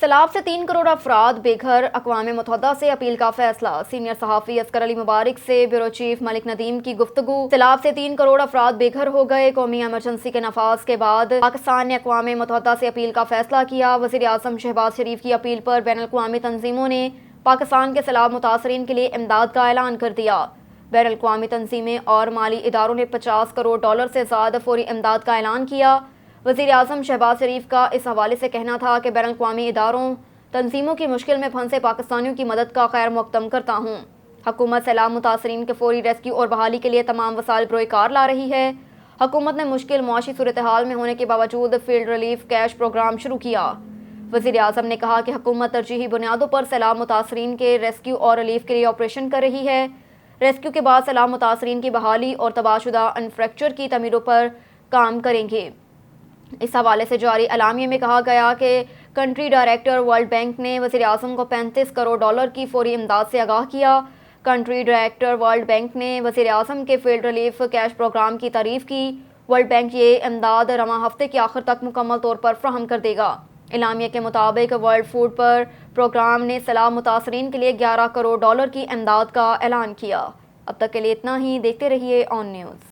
سیلاب سے 3 کروڑ افراد بے گھر، اقوام متحدہ سے اپیل کا فیصلہ۔ سینئر صحافی اصغر علی مبارک سے بیورو چیف ملک ندیم کی گفتگو۔ سیلاب سے 3 کروڑ افراد بے گھر ہو گئے، قومی ایمرجنسی کے نفاذ کے بعد پاکستان نے اقوام متحدہ سے اپیل کا فیصلہ کیا۔ وزیر اعظم شہباز شریف کی اپیل پر بین الاقوامی تنظیموں نے پاکستان کے سیلاب متاثرین کے لیے امداد کا اعلان کر دیا۔ بین الاقوامی تنظیمیں اور مالی اداروں نے $50 کروڑ سے زائد فوری امداد کا اعلان کیا۔ وزیر اعظم شہباز شریف کا اس حوالے سے کہنا تھا کہ بین الاقوامی اداروں تنظیموں کی مشکل میں پھنسے پاکستانیوں کی مدد کا خیر مقدم کرتا ہوں۔ حکومت سیلاب متاثرین کے فوری ریسکیو اور بحالی کے لیے تمام وسائل بروئے کار لا رہی ہے۔ حکومت نے مشکل معاشی صورتحال میں ہونے کے باوجود فیلڈ ریلیف کیش پروگرام شروع کیا۔ وزیر اعظم نے کہا کہ حکومت ترجیحی بنیادوں پر سیلاب متاثرین کے ریسکیو اور ریلیف کے لیے آپریشن کر رہی ہے۔ ریسکیو کے بعد سیلاب متاثرین کی بحالی اور تباہ شدہ انفراسٹرکچر کی تعمیروں پر کام کریں گے۔ اس حوالے سے جاری اعلامیے میں کہا گیا کہ کنٹری ڈائریکٹر ورلڈ بینک نے وزیر اعظم کو $35 کروڑ کی فوری امداد سے آگاہ کیا۔ کنٹری ڈائریکٹر ورلڈ بینک نے وزیر اعظم کے فیلڈ ریلیف کیش پروگرام کی تعریف کی۔ ورلڈ بینک یہ امداد رواں ہفتے کے آخر تک مکمل طور پر فراہم کر دے گا۔ اعلامیے کے مطابق ورلڈ فوڈ پروگرام نے سیلاب متاثرین کے لیے $11 کروڑ کی امداد کا اعلان کیا۔ اب تک کے لیے اتنا ہی، دیکھتے رہیے آن نیوز۔